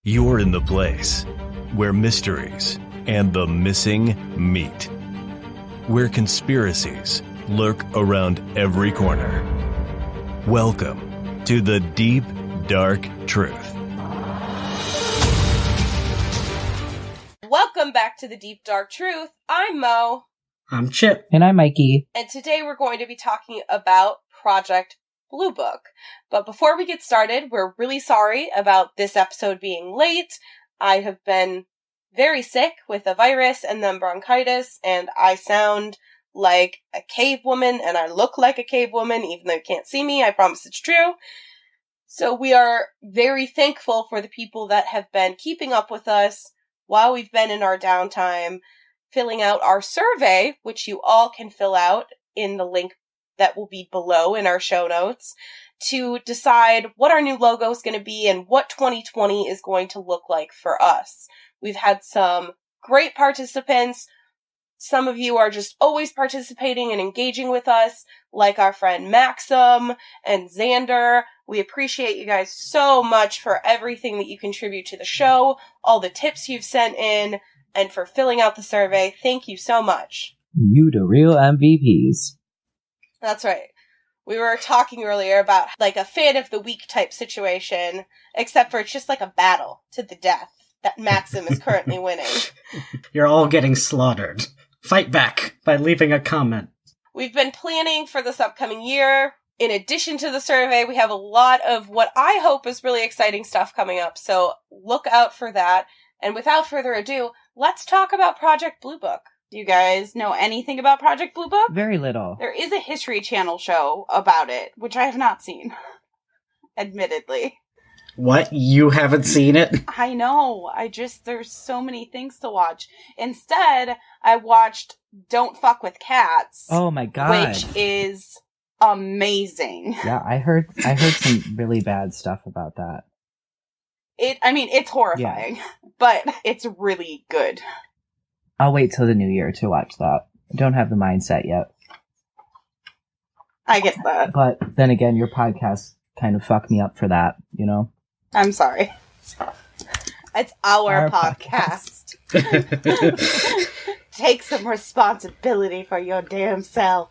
You're in the place where mysteries and the missing meet, where conspiracies lurk around every corner. Welcome to the Deep, Dark Truth. Welcome back to the Deep, Dark Truth. I'm Mo. I'm Chip. And I'm Mikey. And today we're going to be talking about Project Bluebook. But before we get started, we're really sorry about this episode being late. I have been very sick with a virus and then bronchitis, and I sound like a cave woman, and I look like a cave woman, even though you can't see me. I promise it's true. So we are very thankful for the people that have been keeping up with us while we've been in our downtime, filling out our survey, which you all can fill out in the link that will be below in our show notes, to decide what our new logo is going to be and what 2020 is going to look like for us. We've had some great participants. Some of you are just always participating and engaging with us, like our friend Maxim and Xander. We appreciate you guys so much for everything that you contribute to the show, all the tips you've sent in, and for filling out the survey. Thank you so much. You the real MVPs. That's right. We were talking earlier about like a fan of the week type situation, except for it's just like a battle to the death that Maxim is currently winning. You're all getting slaughtered. Fight back by leaving a comment. We've been planning for this upcoming year. In addition to the survey, we have a lot of what I hope is really exciting stuff coming up, so look out for that. And without further ado, let's talk about Project Bluebook. Do you guys know anything about Project Bluebook? Very little. There is a History Channel show about it, which I have not seen, admittedly. What? You haven't seen it? I know. There's so many things to watch. Instead, I watched Don't Fuck with Cats. Oh my god. Which is amazing. Yeah, I heard some really bad stuff about that. It's horrifying, but it's really good. I'll wait till the new year to watch that. I don't have the mindset yet. I get that. But then again, your podcast kind of fucked me up for that, you know? I'm sorry. It's our podcast. Take some responsibility for your damn self.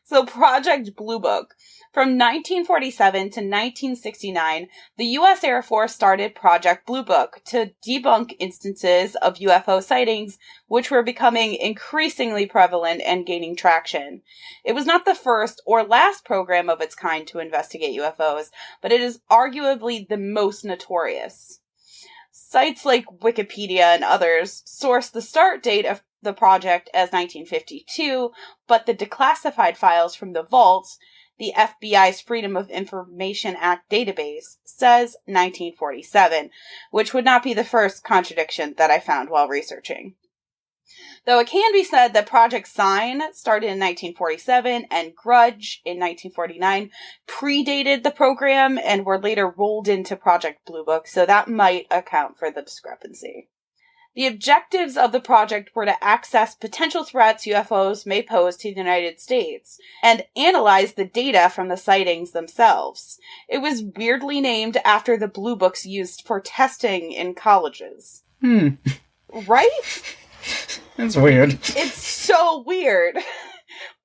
So, Project Bluebook. From 1947 to 1969, the U.S. Air Force started Project Bluebook to debunk instances of UFO sightings, which were becoming increasingly prevalent and gaining traction. It was not the first or last program of its kind to investigate UFOs, but it is arguably the most notorious. Sites like Wikipedia and others source the start date of the project as 1952, but the declassified files from the vaults, the FBI's Freedom of Information Act database, says 1947, which would not be the first contradiction that I found while researching. Though it can be said that Project Sign started in 1947 and Grudge in 1949 predated the program and were later rolled into Project Bluebook, so that might account for the discrepancy. The objectives of the project were to access potential threats UFOs may pose to the United States and analyze the data from the sightings themselves. It was weirdly named after the blue books used for testing in colleges. Right? That's weird. It's so weird.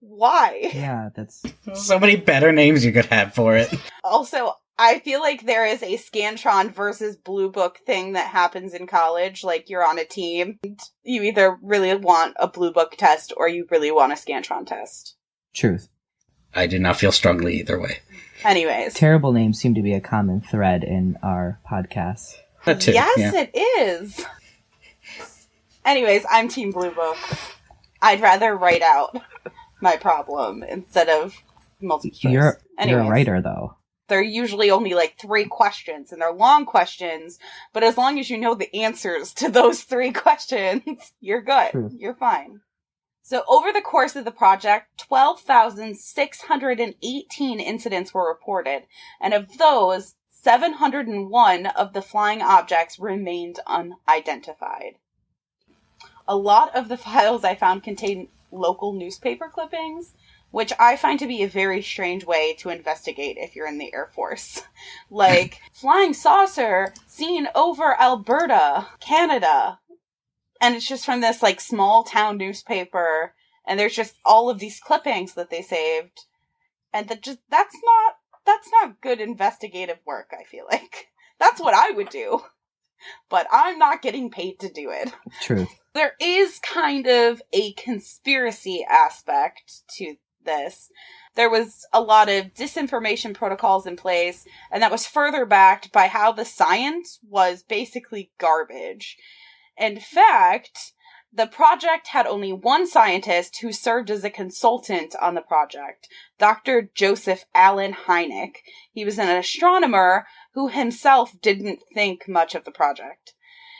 Why? Yeah, that's... So many better names you could have for it. Also, I feel like there is a Scantron versus Blue Book thing that happens in college. Like, you're on a team. You either really want a Blue Book test or you really want a Scantron test. Truth. I do not feel strongly either way. Anyways. Terrible names seem to be a common thread in our podcast. That too, yes, yeah. It is. Anyways, I'm Team Blue Book. I'd rather write out my problem instead of multiple choice. You're a writer, though. They're usually only like 3 questions, and they're long questions, but as long as you know the answers to those 3 questions, you're good. True. You're fine. So over the course of the project, 12,618 incidents were reported, and of those, 701 of the flying objects remained unidentified. A lot of the files I found contain local newspaper clippings, which I find to be a very strange way to investigate if you're in the Air Force. Like, flying saucer seen over Alberta, Canada. And it's just from this, like, small town newspaper, and there's just all of these clippings that they saved. And that's not good investigative work, I feel like. That's what I would do. But I'm not getting paid to do it. Truth. There is kind of a conspiracy aspect to this. There was a lot of disinformation protocols in place, and that was further backed by how the science was basically garbage. In fact, the project had only one scientist who served as a consultant on the project, Dr. Joseph Allen Hynek. He was an astronomer who himself didn't think much of the project.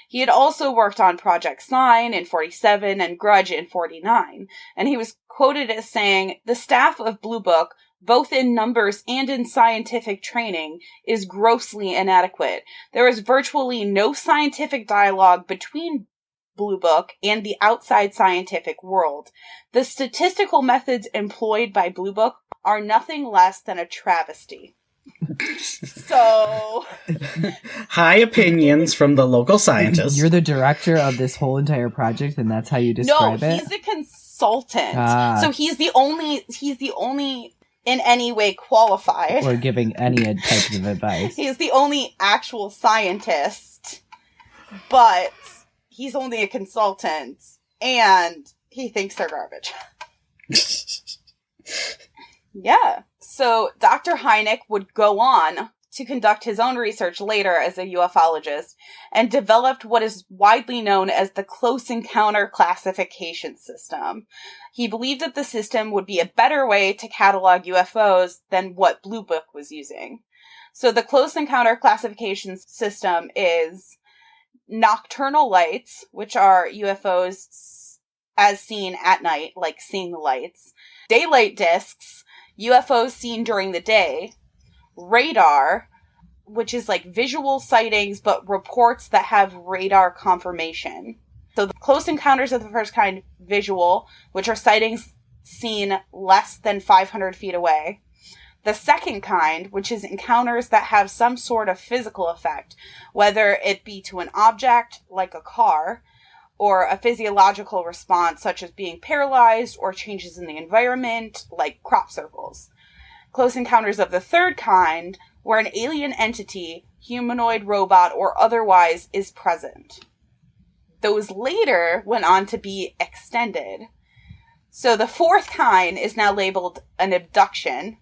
He had also worked on Project Sign in 47 and Grudge in 49, and he was quoted as saying, "The staff of Blue Book, both in numbers and in scientific training, is grossly inadequate. There is virtually no scientific dialogue between Blue Book and the outside scientific world. The statistical methods employed by Blue Book are nothing less than a travesty." So, high opinions from the local scientists. You're the director of this whole entire project, and that's how you describe it? No, he's a consultant. So he's the only in any way qualified. Or giving any type of advice. He's the only actual scientist, but he's only a consultant, and he thinks they're garbage. Yeah. So Dr. Hynek would go on to conduct his own research later as a ufologist and developed what is widely known as the Close Encounter Classification System. He believed that the system would be a better way to catalog UFOs than what Blue Book was using. So the Close Encounter Classification System is nocturnal lights, which are UFOs as seen at night, like seeing the lights, daylight discs, UFOs seen during the day, radar, which is like visual sightings, but reports that have radar confirmation. So the close encounters of the first kind, visual, which are sightings seen less than 500 feet away. The second kind, which is encounters that have some sort of physical effect, whether it be to an object, like a car, or a physiological response such as being paralyzed or changes in the environment like crop circles. Close encounters of the third kind, where an alien entity, humanoid, robot, or otherwise is present. Those later went on to be extended. So the fourth kind is now labeled an abduction.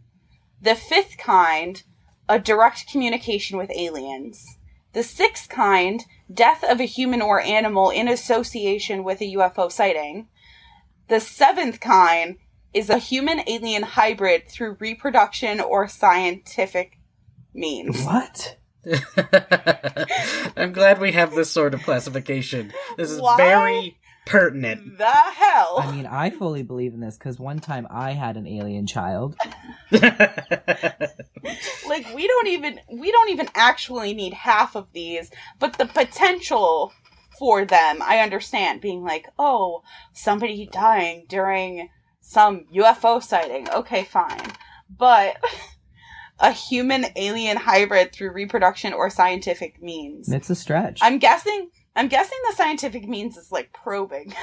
The fifth kind, a direct communication with aliens. The sixth kind, death of a human or animal in association with a UFO sighting. The seventh kind is a human-alien hybrid through reproduction or scientific means. What? I'm glad we have this sort of classification. This is Why very pertinent. The hell? I mean, I fully believe in this, because one time I had an alien child. Like, we don't even actually need half of these, but the potential for them, I understand. Being like, oh, somebody dying during some UFO sighting. Okay, fine. But a human-alien hybrid through reproduction or scientific means. It's a stretch. I'm guessing the scientific means is like probing.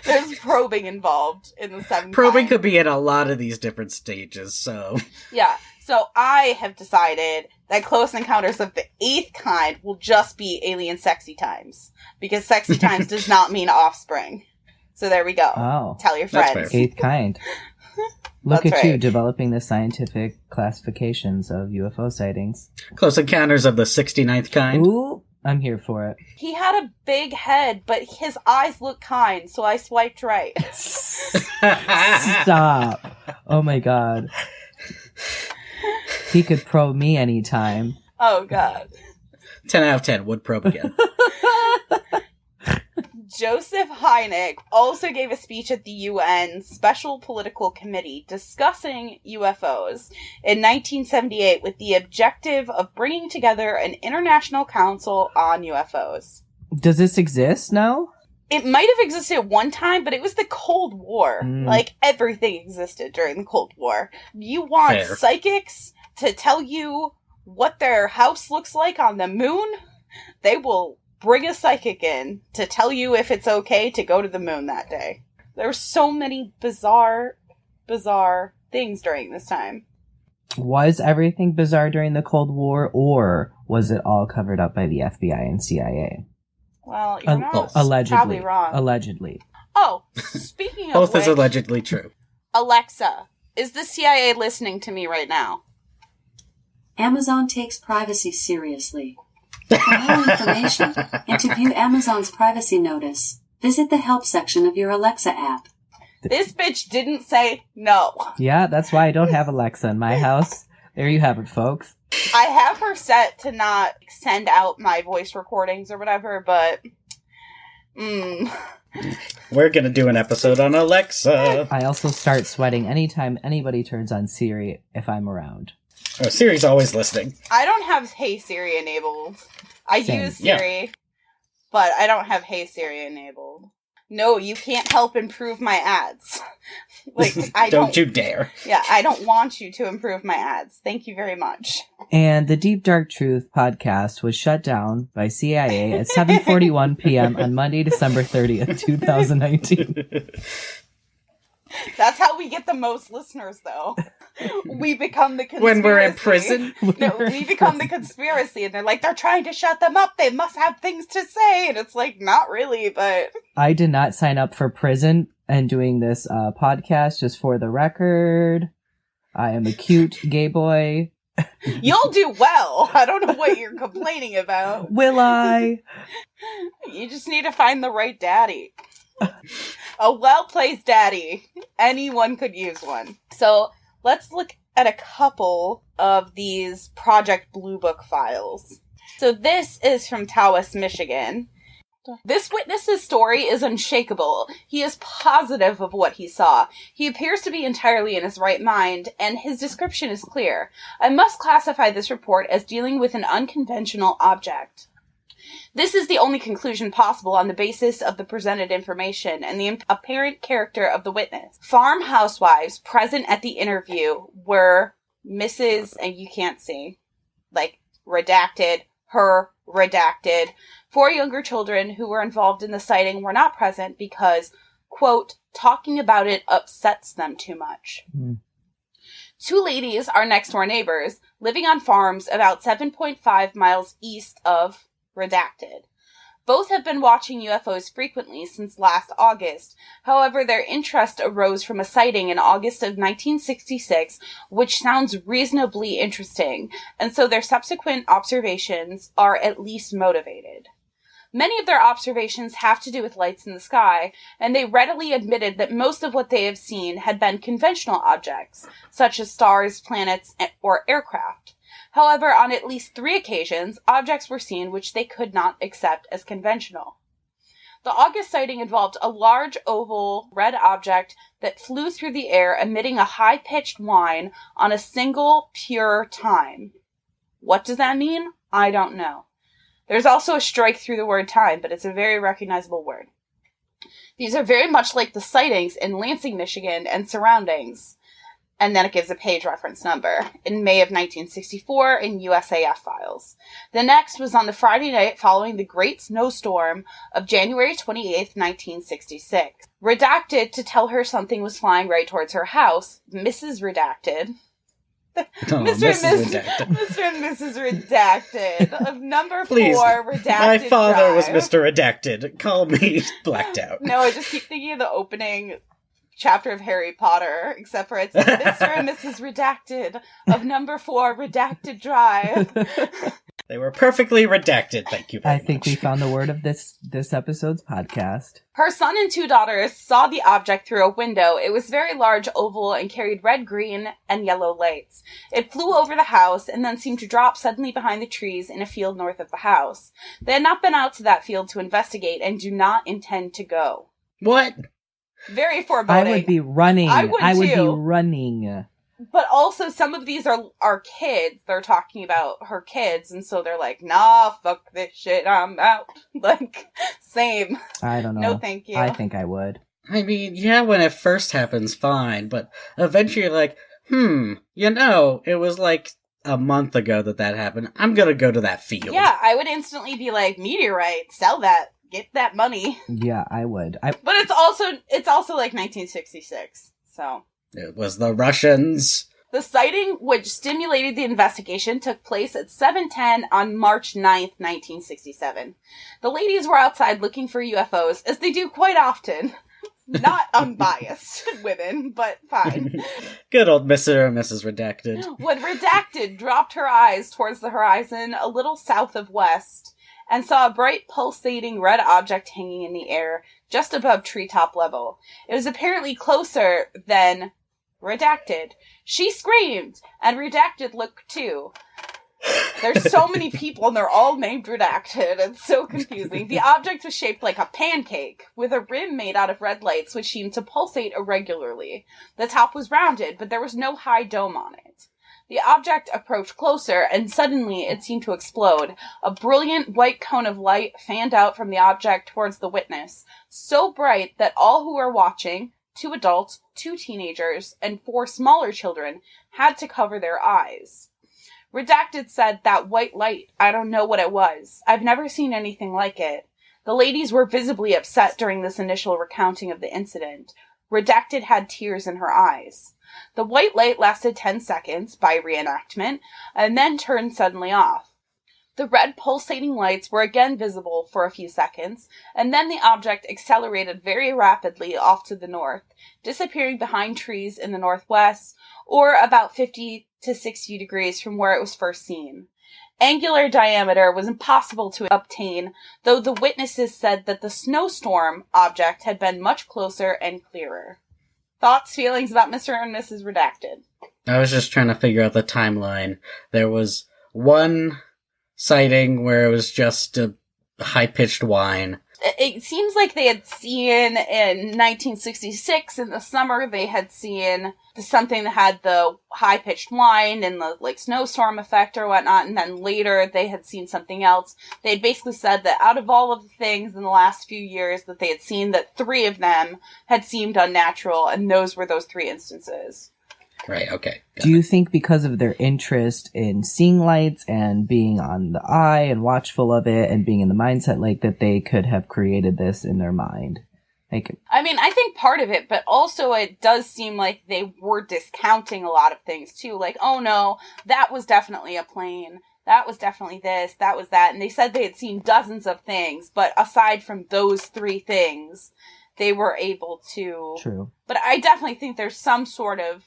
There's probing involved in the seventh Probing kind. could be at a lot of these different stages, so... Yeah, so I have decided that Close Encounters of the eighth kind will just be alien sexy times. Because sexy times does not mean offspring. So there we go. Oh. Tell your That's friends. fair. Eighth kind. Look That's at you, right. developing the scientific classifications of UFO sightings. Close Encounters of the 69th kind. Ooh, I'm here for it. He had a big head, but his eyes look kind, so I swiped right. Stop. Oh my god. He could probe me anytime. Oh, God. 10 out of 10, would probe again. Joseph Hynek also gave a speech at the UN Special Political Committee discussing UFOs in 1978 with the objective of bringing together an international council on UFOs. Does this exist now? It might have existed at one time, but it was the Cold War. Like, everything existed during the Cold War. You want psychics to tell you what their house looks like on the moon? They will bring a psychic in to tell you if it's okay to go to the moon that day. There were so many bizarre things during this time. Was everything bizarre during the Cold War, or was it all covered up by the FBI and CIA? Well, you're not allegedly, probably wrong. Allegedly. Oh, speaking of Both which, is allegedly true. Alexa, is the CIA listening to me right now? Amazon takes privacy seriously. For more information and to view Amazon's privacy notice, visit the help section of your Alexa app. This bitch didn't say no. Yeah, that's why I don't have Alexa in my house. There you have it, folks. I have her set to not send out my voice recordings or whatever, but... We're gonna do an episode on Alexa. I also start sweating anytime anybody turns on Siri if I'm around. Oh, Siri's always listening. I don't have Hey Siri enabled. I Same. use Siri, but I don't have Hey Siri enabled. No, you can't help improve my ads. Like, I don't you dare. Yeah, I don't want you to improve my ads. Thank you very much. And the Deep Dark Truth podcast was shut down by CIA at 7:41 p.m. on Monday, December 30th, 2019. That's how we get the most listeners, though. We become the conspiracy. When we're in prison? No, we become the conspiracy, and they're like, they're trying to shut them up. They must have things to say. And it's like, not really, but... I did not sign up for prison and doing this podcast, just for the record. I am a cute gay boy. You'll do well. I don't know what you're complaining about. Will I? You just need to find the right daddy. A well-placed daddy. Anyone could use one. So let's look at a couple of these Project Bluebook files. So this is from Tawas, Michigan. This witness's story is unshakable. He is positive of what he saw. He appears to be entirely in his right mind, and his description is clear. I must classify this report as dealing with an unconventional object. This is the only conclusion possible on the basis of the presented information and the apparent character of the witness. Farm housewives present at the interview were Mrs. and you can't see, like, redacted, her, redacted. 4 younger children who were involved in the sighting were not present because, quote, talking about it upsets them too much. 2 ladies are next-door neighbors, living on farms about 7.5 miles east of redacted. Both have been watching UFOs frequently since last August. However, their interest arose from a sighting in August of 1966, which sounds reasonably interesting, and so their subsequent observations are at least motivated. Many of their observations have to do with lights in the sky, and they readily admitted that most of what they have seen had been conventional objects, such as stars, planets, or aircraft. However, on at least 3 occasions, objects were seen which they could not accept as conventional. The August sighting involved a large oval red object that flew through the air emitting a high-pitched whine on a single pure time. What does that mean? I don't know. There's also a strike through the word time, but it's a very recognizable word. These are very much like the sightings in Lansing, Michigan and surroundings. And then it gives a page reference number, in May of 1964 in USAF files. The next was on the Friday night following the Great Snowstorm of January 28, 1966. Redacted to tell her something was flying right towards her house, Mrs. Redacted. Mr. and Mrs. Redacted of number 4 Redacted My father Drive. was Mr. Redacted. Call me blacked out. No, I just keep thinking of the opening chapter of Harry Potter, except for it's Mr. and Mrs. Redacted of number 4 Redacted Drive. They were perfectly redacted, thank you very much. I think we found the word of this episode's podcast. Her son and 2 daughters saw the object through a window. It was very large, oval, and carried red, green, and yellow lights. It flew over the house and then seemed to drop suddenly behind the trees in a field north of the house. They had not been out to that field to investigate and do not intend to go. What? Very foreboding. I would be running. I would be too. running. But also, some of these are kids. They're talking about her kids, and so they're like, nah, fuck this shit, I'm out. Like, same. I don't know. No, thank you. I think I would. I mean, yeah, when it first happens, fine, but eventually you're like, it was like a month ago that happened. I'm gonna go to that field. Yeah, I would instantly be like, meteorite, sell that, get that money. Yeah, I would. But it's also like 1966, so... It was the Russians. The sighting, which stimulated the investigation, took place at 7:10 on March 9th, 1967. The ladies were outside looking for UFOs, as they do quite often. Not unbiased women, but fine. Good old Mr. and Mrs. Redacted. When Redacted dropped her eyes towards the horizon a little south of west, and saw a bright pulsating red object hanging in the air just above treetop level. It was apparently closer than Redacted. She screamed, and Redacted looked too. There's so many people, and they're all named Redacted. It's so confusing. The object was shaped like a pancake, with a rim made out of red lights, which seemed to pulsate irregularly. The top was rounded, but there was no high dome on it. The object approached closer, and suddenly it seemed to explode. A brilliant white cone of light fanned out from the object towards the witness, so bright that all who were watching, 2 adults, 2 teenagers, and 4 smaller children, had to cover their eyes. Redacted said, "That white light, I don't know what it was. I've never seen anything like it." The ladies were visibly upset during this initial recounting of the incident. Redacted had tears in her eyes. The white light lasted 10 seconds, by reenactment, and then turned suddenly off. The red pulsating lights were again visible for a few seconds, and then the object accelerated very rapidly off to the north, disappearing behind trees in the northwest, or about 50 to 60 degrees from where it was first seen. Angular diameter was impossible to obtain, though the witnesses said that the snowstorm object had been much closer and clearer. Thoughts, feelings about Mr. and Mrs. Redacted? I was just trying to figure out the timeline. There was one sighting where it was just a high-pitched whine. It seems like they had seen in 1966, in the summer, they had seen something that had the high-pitched whine and the snowstorm effect or whatnot, and then later they had seen something else. They had basically said that out of all of the things in the last few years that they had seen, that 3 of them had seemed unnatural, and those were those 3 instances. Right, okay. Do you think because of their interest in seeing lights and being on the eye and watchful of it and being in the mindset, that they could have created this in their mind? I mean, I think part of it, but also it does seem like they were discounting a lot of things, too. Oh no, that was definitely a plane. That was definitely this. That was that. And they said they had seen dozens of things, but aside from those 3 things, they were able to... True. But I definitely think there's some sort of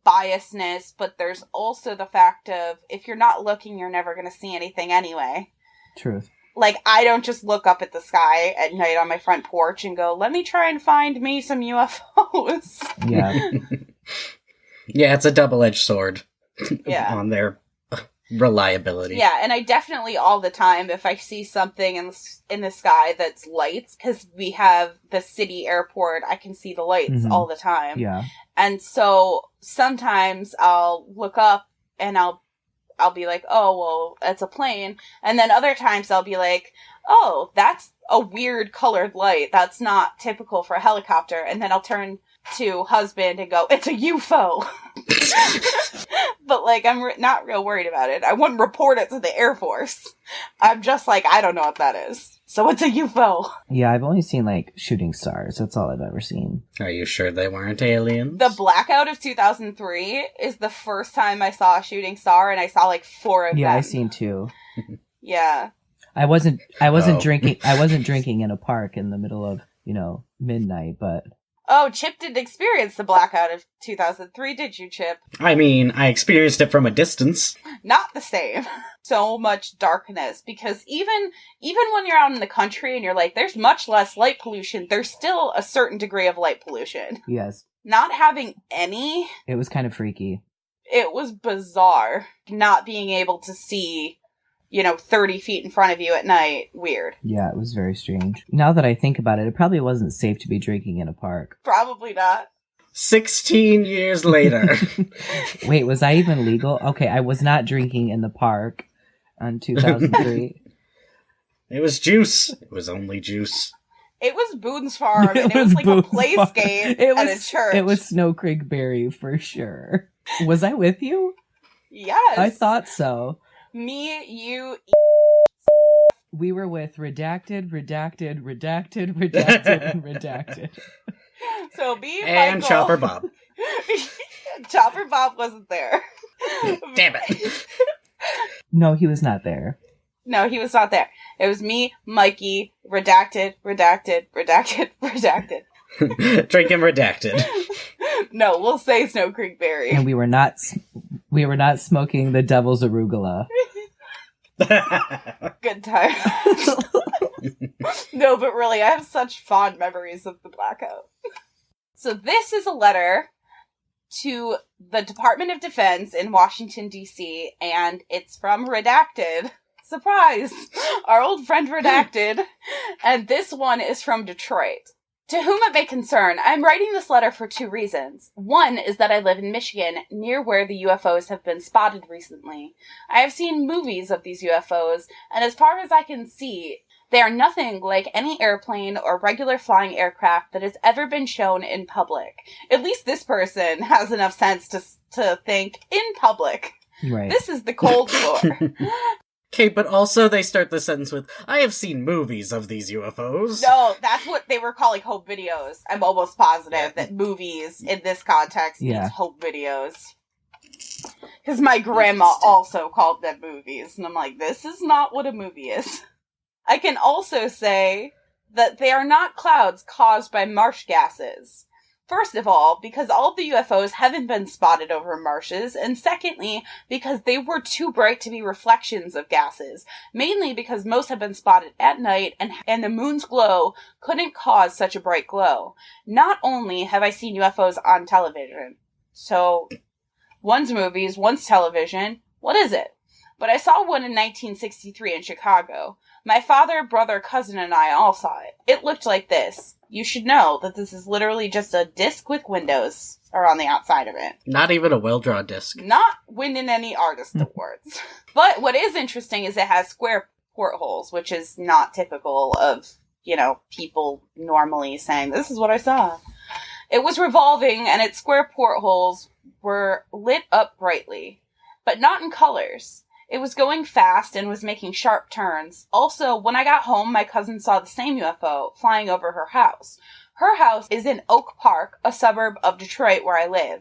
biasness, but there's also the fact of, if you're not looking, you're never going to see anything anyway. Truth. I don't just look up at the sky at night on my front porch and go, let me try and find me some UFOs. Yeah. Yeah, it's a double-edged sword. Yeah. On their reliability. Yeah, and I definitely all the time, if I see something in the sky that's lights, because we have the city airport, I can see the lights all the time. Yeah. And so sometimes I'll look up and I'll be like, oh, well, it's a plane. And then other times I'll be like, oh, that's a weird colored light. That's not typical for a helicopter. And then I'll turn to husband and go, it's a UFO. But I'm not real worried about it. I wouldn't report it to the Air Force. I'm just I don't know what that is. So it's a UFO. Yeah, I've only seen shooting stars. That's all I've ever seen. Are you sure they weren't aliens? The blackout of 2003 is the first time I saw a shooting star, and I saw 4 of them. Yeah, I seen 2. Yeah. I wasn't drinking. I wasn't drinking in a park in the middle of midnight, but. Oh, Chip didn't experience the blackout of 2003, did you, Chip? I mean, I experienced it from a distance. Not the same. So much darkness, because even when you're out in the country and you're there's much less light pollution, there's still a certain degree of light pollution. Yes. Not having any... It was kind of freaky. It was bizarre. Not being able to see... 30 feet in front of you at night. Weird. Yeah, it was very strange. Now that I think about it, it probably wasn't safe to be drinking in a park. Probably not. 16 years later. Wait, was I even legal? Okay, I was not drinking in the park on 2003. It was juice. It was only juice. It was Boone's Farm, and it was like a playscape at a church. It was Snow Creek Berry for sure. Was I with you? Yes. I thought so. Me, you... We were with redacted, and redacted. So me, and Michael... Chopper Bob. Chopper Bob wasn't there. Damn it. No, he was not there. No, he was not there. It was me, Mikey, redacted. Drinking redacted. No, we'll say Snow Creek Berry. And we were not smoking the devil's arugula. Good time. No, but really, I have such fond memories of the blackout. So this is a letter to the Department of Defense in Washington, D.C., and it's from Redacted. Surprise! Our old friend Redacted. And this one is from Detroit. To whom it may concern, I'm writing this letter for two reasons. One is that I live in Michigan, near where the UFOs have been spotted recently. I have seen movies of these UFOs, and as far as I can see, they are nothing like any airplane or regular flying aircraft that has ever been shown in public. At least this person has enough sense to think in public. Right. This is the Cold War. Okay, but also they start the sentence with, I have seen movies of these UFOs. No, that's what they were calling home videos. I'm almost positive that movies in this context means home videos. Because my grandma also called them movies. And I'm like, this is not what a movie is. I can also say that they are not clouds caused by marsh gases. First of all, because all of the UFOs haven't been spotted over marshes, and secondly, because they were too bright to be reflections of gases, mainly because most have been spotted at night, and the moon's glow couldn't cause such a bright glow. Not only have I seen UFOs on television, so one's movies, one's television, what is it? But I saw one in 1963 in Chicago. My father, brother, cousin, and I all saw it. It looked like this. You should know that this is literally just a disc with windows around the outside of it. Not even a well-drawn disc. Not winning any artist awards. But what is interesting is it has square portholes, which is not typical of, people normally saying, this is what I saw. It was revolving, and its square portholes were lit up brightly, but not in colors. It was going fast and was making sharp turns. Also, when I got home, my cousin saw the same UFO flying over her house. Her house is in Oak Park, a suburb of Detroit where I live.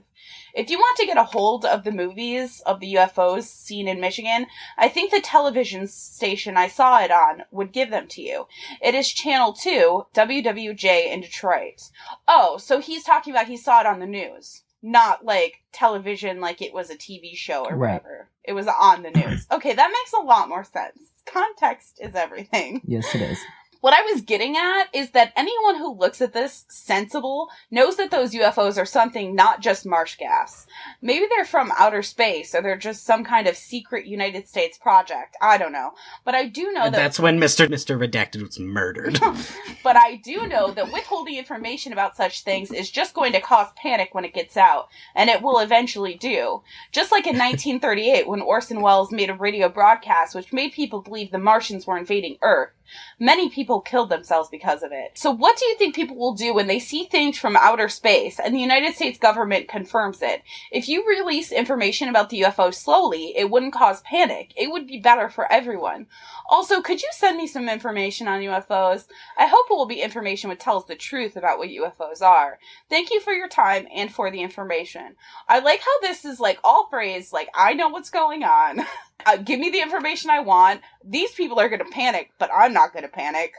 If you want to get a hold of the movies of the UFOs seen in Michigan, I think the television station I saw it on would give them to you. It is Channel 2, WWJ in Detroit. Oh, so he's talking about he saw it on the news. Not like television like it was a TV show or whatever. It was on the news. Okay, that makes a lot more sense. Context is everything. Yes, it is. What I was getting at is that anyone who looks at this sensible knows that those UFOs are something not just marsh gas. Maybe they're from outer space, or they're just some kind of secret United States project. I don't know. But I do know that... That's when Mr. Redacted was murdered. But I do know that withholding information about such things is just going to cause panic when it gets out, and it will eventually do. Just like in 1938, when Orson Welles made a radio broadcast which made people believe the Martians were invading Earth. Many people killed themselves because of it. So what do you think people will do when they see things from outer space and the United States government confirms it? If you release information about the UFO slowly, it wouldn't cause panic. It would be better for everyone. Also, could you send me some information on UFOs? I hope it will be information which tells the truth about what UFOs are. Thank you for your time and for the information. I like how this is all phrased, I know what's going on. Give me the information I want. These people are going to panic, but I'm not going to panic.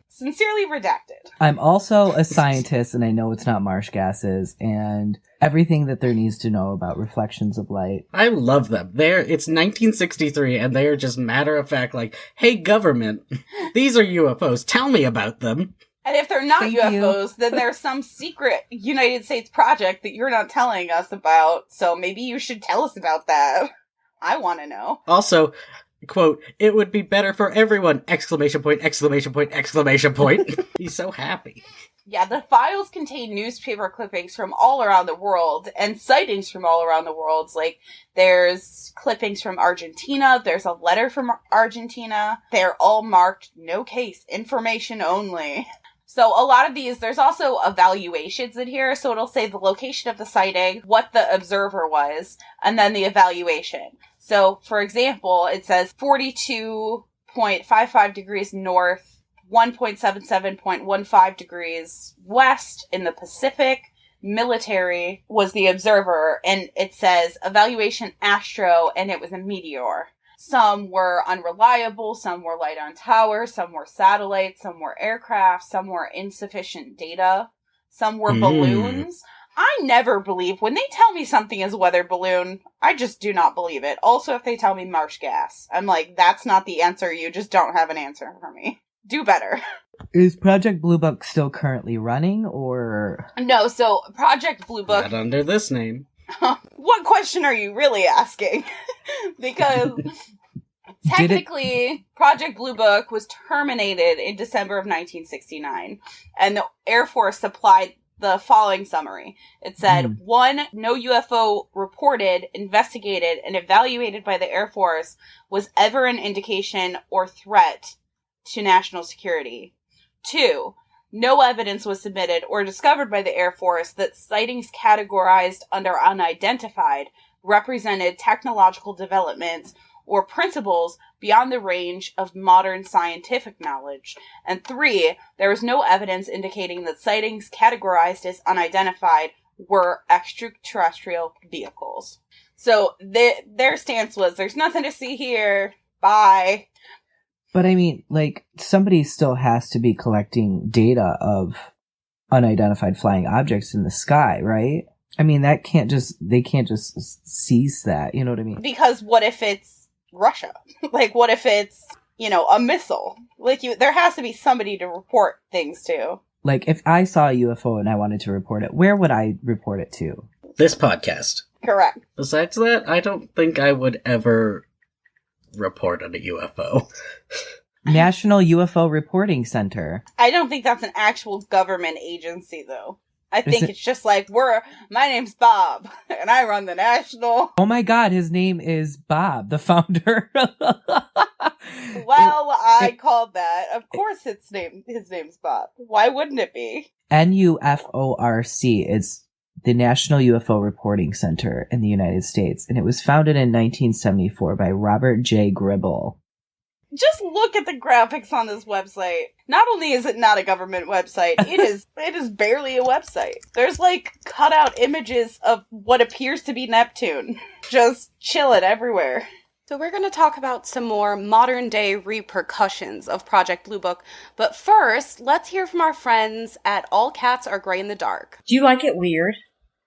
Sincerely Redacted. I'm also a scientist, and I know it's not marsh gases, and everything that there needs to know about reflections of light. I love them. It's 1963, and they are just matter of fact hey, government, these are UFOs. Tell me about them. And if they're not Thank UFOs, you. then there's some secret United States project that you're not telling us about, so maybe you should tell us about that. I want to know. Also, quote, it would be better for everyone, exclamation point, exclamation point, exclamation point. He's so happy. Yeah, the files contain newspaper clippings from all around the world and sightings from all around the world. Like, there's clippings from Argentina, there's a letter from Argentina. They're all marked no case, information only. So a lot of these, there's also evaluations in here. So it'll say the location of the sighting, what the observer was, and then the evaluation. So, for example, it says 42.55 degrees north, 1.77.15 degrees west in the Pacific. Military was the observer, and it says evaluation astro, and it was a meteor. Some were unreliable, some were light on tower, some were satellites, some were aircraft, some were insufficient data, some were balloons. I never believe, when they tell me something is a weather balloon, I just do not believe it. Also, if they tell me marsh gas, I'm like, that's not the answer, you just don't have an answer for me. Do better. Is Project Bluebook still currently running, or? No, so Project Bluebook... Not under this name. What question are you really asking? Because technically, Project Bluebook was terminated in December of 1969, and the Air Force supplied the following summary. It said, 1, no UFO reported, investigated, and evaluated by the Air Force was ever an indication or threat to national security. 2, no evidence was submitted or discovered by the Air Force that sightings categorized under unidentified represented technological developments or principles beyond the range of modern scientific knowledge. And 3, there was no evidence indicating that sightings categorized as unidentified were extraterrestrial vehicles. So their stance was, there's nothing to see here. Bye. But I mean, like, somebody still has to be collecting data of unidentified flying objects in the sky, right? I mean, they can't just seize that, you know what I mean? Because what if it's Russia? Like, what if it's, a missile? Like, there has to be somebody to report things to. Like, if I saw a UFO and I wanted to report it, where would I report it to? This podcast. Correct. Besides that, I don't think I would ever report on a UFO. National UFO Reporting Center. I don't think that's an actual government agency, though. I think it's just like, my name's Bob, and I run the national... Oh my god, his name is Bob, the founder. Well, I called that. Of course his name's Bob. Why wouldn't it be? NUFORC is the National UFO Reporting Center in the United States, and it was founded in 1974 by Robert J. Gribble. Just look at the graphics on this website. Not only is it not a government website, it is barely a website. There's cutout images of what appears to be Neptune. Just chilling everywhere. So we're going to talk about some more modern day repercussions of Project Bluebook. But first, let's hear from our friends at All Cats Are Gray in the Dark. Do you like it weird?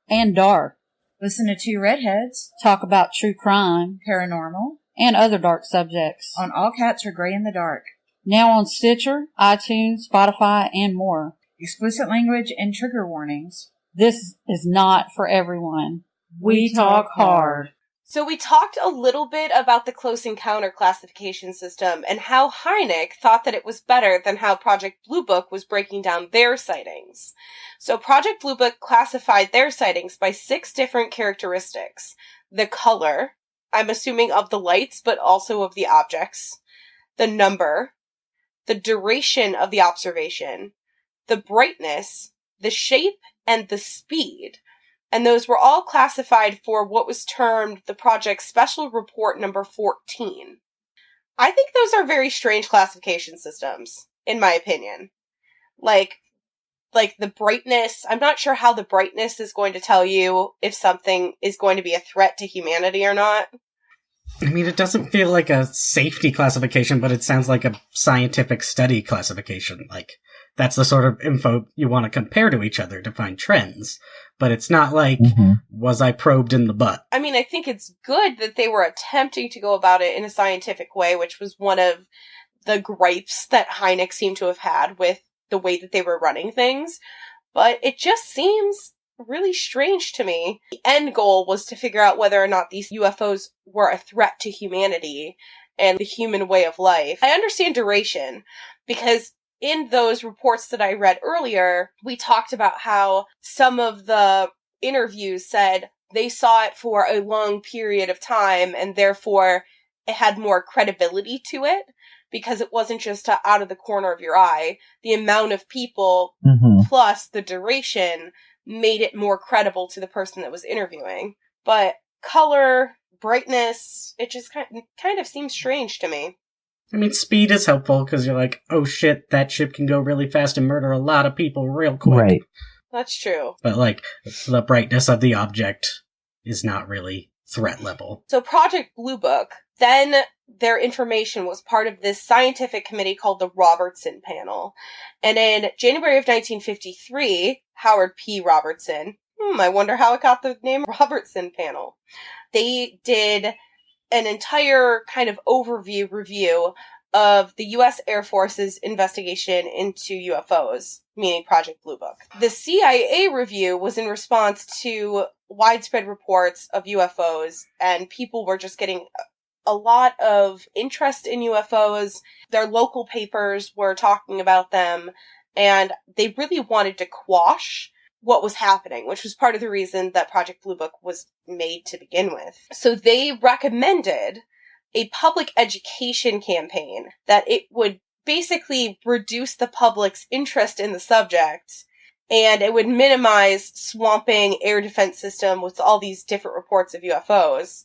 And dark. Listen to two redheads Talk about true crime paranormal and other dark subjects. on All Cats Are Gray in the Dark. Now on Stitcher, iTunes, Spotify, and more. Explicit language and trigger warnings. This is not for everyone. We talk hard. So we talked a little bit about the Close Encounter classification system and how Hynek thought that it was better than how Project Bluebook was breaking down their sightings. So Project Bluebook classified their sightings by 6 different characteristics. The color, I'm assuming of the lights, but also of the objects. The number, the duration of the observation, the brightness, the shape, and the speed. And those were all classified for what was termed the project's Special Report number 14. I think those are very strange classification systems, in my opinion. Like the brightness, I'm not sure how the brightness is going to tell you if something is going to be a threat to humanity or not. I mean, it doesn't feel like a safety classification, but it sounds like a scientific study classification. Like, that's the sort of info you want to compare to each other to find trends. But it's not like, was I probed in the butt? I mean, I think it's good that they were attempting to go about it in a scientific way, which was one of the gripes that Hynek seemed to have had with the way that they were running things. But it just seems really strange to me. The end goal was to figure out whether or not these UFOs were a threat to humanity and the human way of life. I understand duration, because in those reports that I read earlier, we talked about how some of the interviews said they saw it for a long period of time and therefore it had more credibility to it because it wasn't just out of the corner of your eye. The amount of people plus the duration made it more credible to the person that was interviewing. But color, brightness, it just kind of seems strange to me. I mean, speed is helpful because you're like, oh shit, that ship can go really fast and murder a lot of people real quick. Right. That's true. But, like, the brightness of the object is not really threat level. So Project Bluebook, then their information was part of this scientific committee called the Robertson Panel. And in January of 1953, Howard P. Robertson, I wonder how it got the name Robertson Panel. They did an entire kind of overview review of the U.S. Air Force's investigation into UFOs, meaning Project Bluebook. The CIA review was in response to widespread reports of UFOs, and people were just getting a lot of interest in UFOs. Their local papers were talking about them, and they really wanted to quash what was happening, which was part of the reason that Project Bluebook was made to begin with. So they recommended a public education campaign that it would basically reduce the public's interest in the subject, and it would minimize swamping air defense system with all these different reports of UFOs.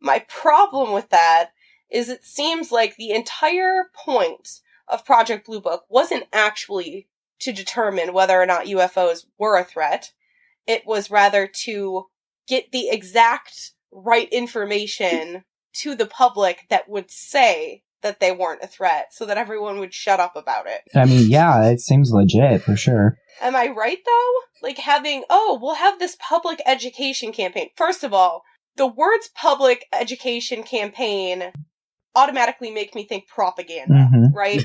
My problem with that is it seems like the entire point of Project Bluebook wasn't actually to determine whether or not UFOs were a threat. It was rather to get the exact right information to the public that would say that they weren't a threat, so that everyone would shut up about it. I mean, yeah, it seems legit, for sure. Am I right, though? Like we'll have this public education campaign. First of all, the words public education campaign automatically make me think propaganda, right?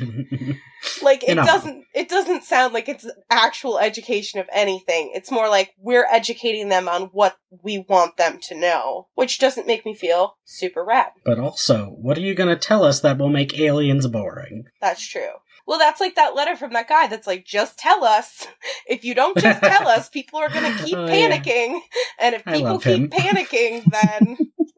Like, it doesn't sound like it's actual education of anything. It's more like we're educating them on what we want them to know, which doesn't make me feel super rad. But also, what are you going to tell us that will make aliens boring? That's true. Well, that's like that letter from that guy that's like, just tell us. If you don't just tell us, people are going to keep panicking. Yeah. And if people keep panicking, then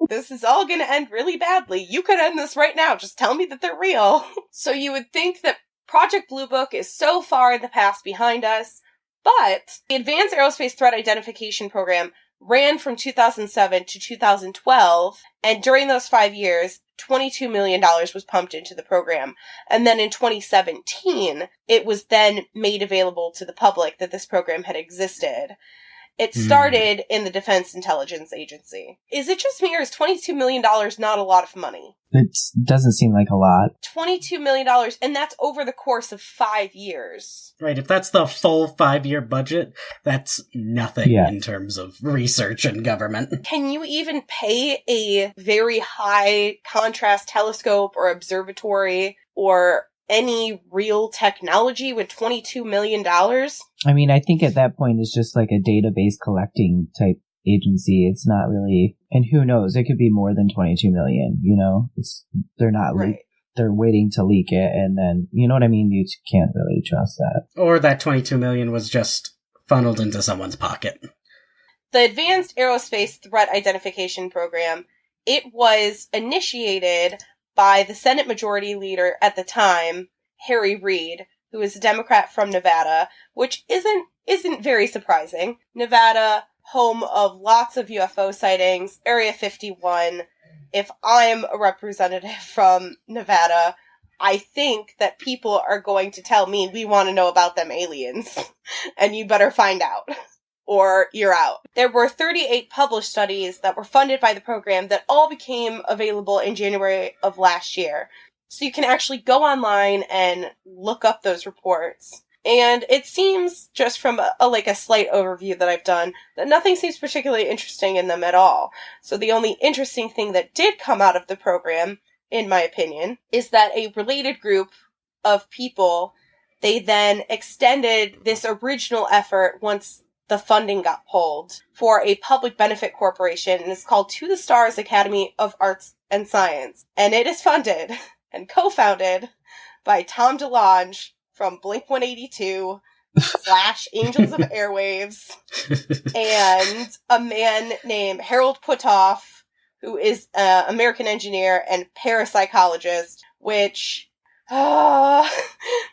this is all going to end really badly. You could end this right now. Just tell me that they're real. So you would think that Project Bluebook is so far in the past behind us, but the Advanced Aerospace Threat Identification Program ran from 2007 to 2012, and during those 5 years, $22 million was pumped into the program. And then in 2017, it was then made available to the public that this program had existed. It started in the Defense Intelligence Agency. Is it just me, or is $22 million not a lot of money? It doesn't seem like a lot. $22 million, and that's over the course of 5 years. Right, if that's the full 5-year budget, that's nothing in terms of research and government. Can you even pay a very high contrast telescope or observatory or any real technology with $22 million? I mean, I think at that point it's just like a database collecting type agency. It's not really, and who knows, it could be more than 22 million, you know? They're not they're waiting to leak it, and then, you know what I mean? You can't really trust that. Or that 22 million was just funneled into someone's pocket. The Advanced Aerospace Threat Identification Program, it was initiated by the Senate Majority Leader at the time, Harry Reid, who was a Democrat from Nevada, which isn't very surprising. Nevada, home of lots of UFO sightings, Area 51. If I'm a representative from Nevada, I think that people are going to tell me, we want to know about them aliens, and you better find out, or you're out. There were 38 published studies that were funded by the program that all became available in January of last year. So you can actually go online and look up those reports. And it seems, just from a slight overview that I've done, that nothing seems particularly interesting in them at all. So the only interesting thing that did come out of the program, in my opinion, is that a related group of people, they then extended this original effort once the funding got pulled for a public benefit corporation, and it's called To the Stars Academy of Arts and Science. And it is funded and co-founded by Tom DeLonge from Blink-182 / Angels of Airwaves, and a man named Harold Puthoff, who is an American engineer and parapsychologist, which...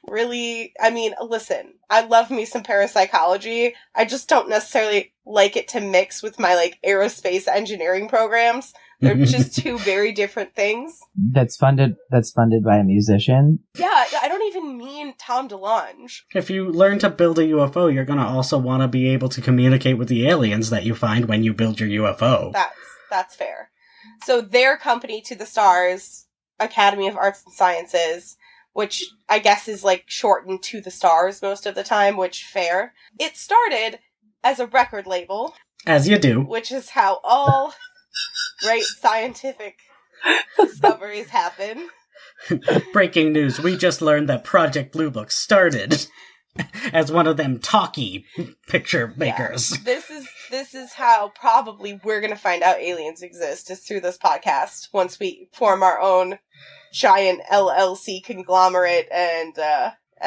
really, I mean, listen, I love me some parapsychology. I just don't necessarily like it to mix with my, like, aerospace engineering programs. They're just two very different things. That's funded by a musician. Yeah, I don't even mean Tom DeLonge. If you learn to build a UFO, you're going to also want to be able to communicate with the aliens that you find when you build your UFO. That's fair. So their company, To the Stars, Academy of Arts and Sciences, which I guess is, like, shortened To the Stars most of the time, which, fair. It started as a record label. As you do. Which is how all great scientific discoveries happen. Breaking news, we just learned that Project Bluebook started as one of them talkie picture makers. Yeah, this is how probably we're going to find out aliens exist, is through this podcast, once we form our own giant LLC conglomerate and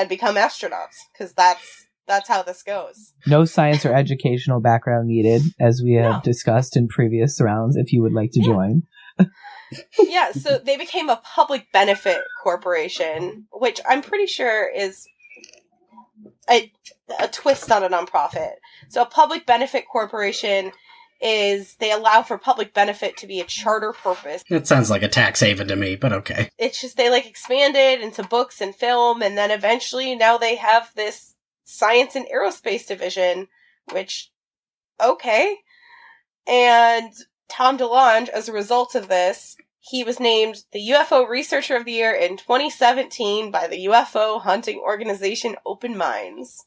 become astronauts, because that's how this goes. No science or educational background needed, as we have discussed in previous rounds, if you would like to join. Yeah, so they became a public benefit corporation, which I'm pretty sure is a twist on a nonprofit. So a public benefit corporation is they allow for public benefit to be a charter purpose. It sounds like a tax haven to me, but okay. It's just they, like, expanded into books and film, and then eventually now they have this science and aerospace division, which, okay. And Tom DeLonge, as a result of this, he was named the UFO Researcher of the Year in 2017 by the UFO hunting organization Open Minds.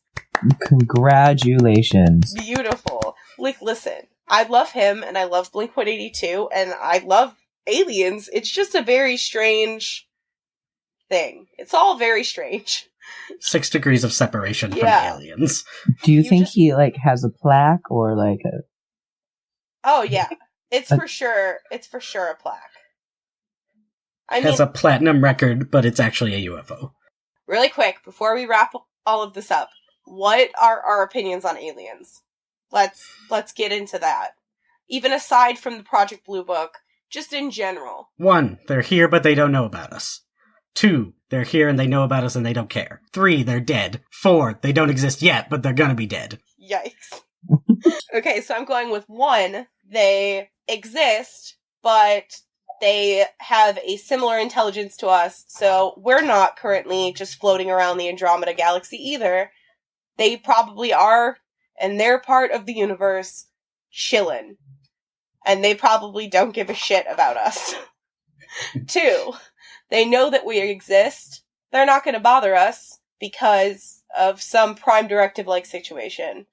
Congratulations. Beautiful. Like, listen, I love him, and I love Blink-182, and I love aliens. It's just a very strange thing. It's all very strange. 6 degrees of separation from aliens. Do you think he, like, has a plaque or, like, a... Oh, yeah. It's for sure a plaque. I mean, has a platinum record, but it's actually a UFO. Really quick, before we wrap all of this up, what are our opinions on aliens? Let's get into that. Even aside from the Project Bluebook, just in general. 1, they're here but they don't know about us. 2, they're here and they know about us and they don't care. 3, they're dead. 4, they don't exist yet, but they're gonna be dead. Yikes. Okay, so I'm going with 1, they exist, but they have a similar intelligence to us, so we're not currently just floating around the Andromeda Galaxy either. They probably are, and they're part of the universe, chillin'. And they probably don't give a shit about us. 2, they know that we exist. They're not going to bother us because of some Prime Directive-like situation.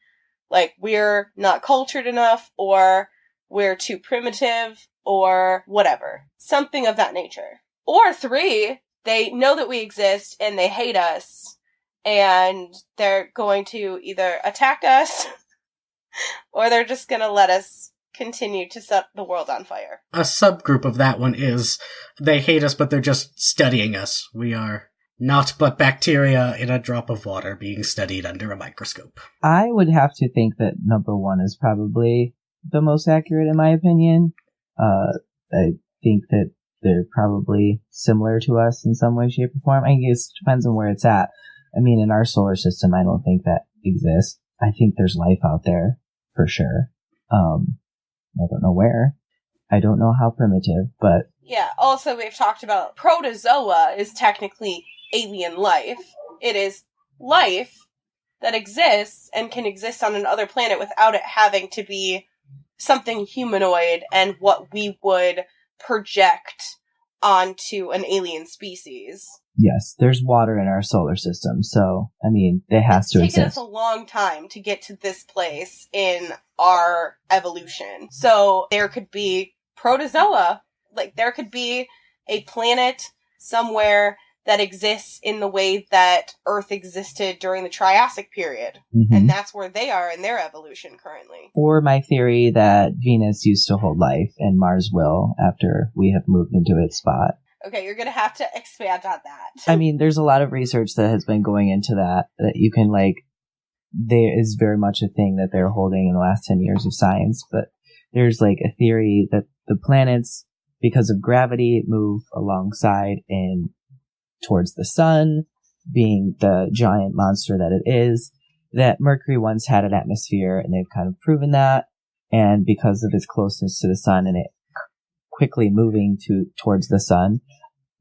Like, we're not cultured enough, or we're too primitive, or whatever. Something of that nature. Or 3, they know that we exist and they hate us, and they're going to either attack us, or they're just going to let us continue to set the world on fire. A subgroup of that one is, they hate us but they're just studying us. We are naught but bacteria in a drop of water being studied under a microscope. I would have to think that number 1 is probably the most accurate in my opinion. I think that they're probably similar to us in some way, shape, or form. I guess it depends on where it's at. I mean, in our solar system, I don't think that exists. I think there's life out there, for sure. I don't know where. I don't know how primitive, but... Yeah, also we've talked about protozoa is technically alien life. It is life that exists and can exist on another planet without it having to be something humanoid and what we would project onto an alien species. Yes, there's water in our solar system, so, I mean, it has to exist. It's taken us a long time to get to this place in our evolution. So there could be protozoa, like there could be a planet somewhere that exists in the way that Earth existed during the Triassic period. Mm-hmm. And that's where they are in their evolution currently. Or my theory that Venus used to hold life and Mars will after we have moved into its spot. Okay, you're going to have to expand on that. I mean, there's a lot of research that has been going into that you can, like, there is very much a thing that they're holding in the last 10 years of science, but there's, like, a theory that the planets, because of gravity, move alongside and towards the sun, being the giant monster that it is, that Mercury once had an atmosphere, and they've kind of proven that, and because of its closeness to the sun and it quickly moving towards the sun,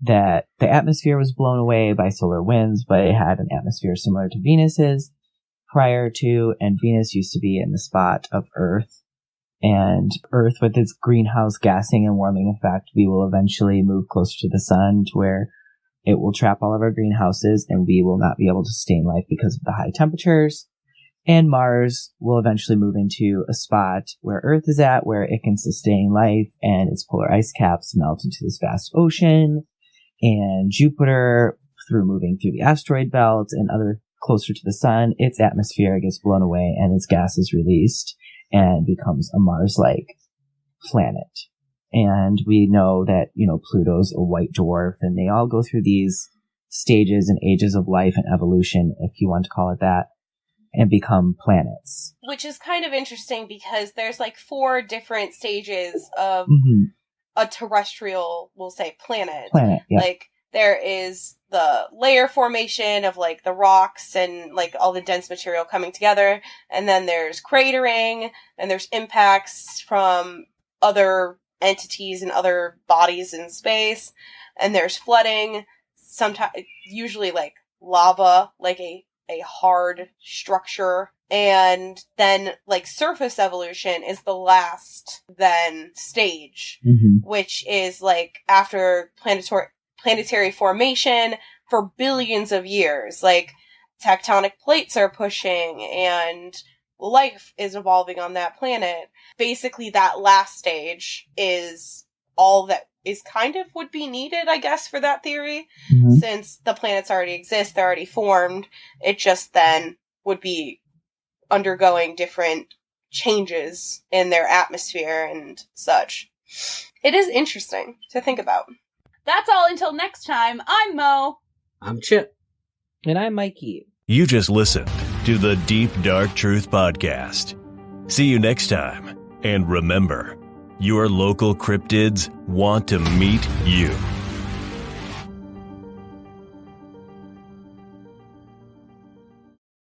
that the atmosphere was blown away by solar winds, but it had an atmosphere similar to Venus's prior to, and Venus used to be in the spot of Earth. And Earth, with its greenhouse gassing and warming effect, we will eventually move closer to the sun to where it will trap all of our greenhouses and we will not be able to sustain life because of the high temperatures. And Mars will eventually move into a spot where Earth is at, where it can sustain life and its polar ice caps melt into this vast ocean. And Jupiter, through moving through the asteroid belt and other closer to the sun, its atmosphere gets blown away and its gas is released and becomes a Mars-like planet. And we know that, Pluto's a white dwarf, and they all go through these stages and ages of life and evolution, if you want to call it that, and become planets. Which is kind of interesting because there's like 4 different stages of a terrestrial, we'll say, planet. Yeah. Like, there is the layer formation of, like, the rocks and, like, all the dense material coming together. And then there's cratering, and there's impacts from other entities and other bodies in space. And there's flooding, sometimes, usually, like, lava, like a hard structure. And then, like, surface evolution is the last, then, stage, which is, like, after planetary formation for billions of years. Like, tectonic plates are pushing and life is evolving on that planet. Basically, that last stage is all that is kind of would be needed, I guess, for that theory. Since the planets already exist, they're already formed. It just then would be undergoing different changes in their atmosphere and such. It is interesting to think about. That's all until next time. I'm Mo. I'm Chip. And I'm Mikey. You just listened to the Deep Dark Truth Podcast. See you next time. And remember, your local cryptids want to meet you.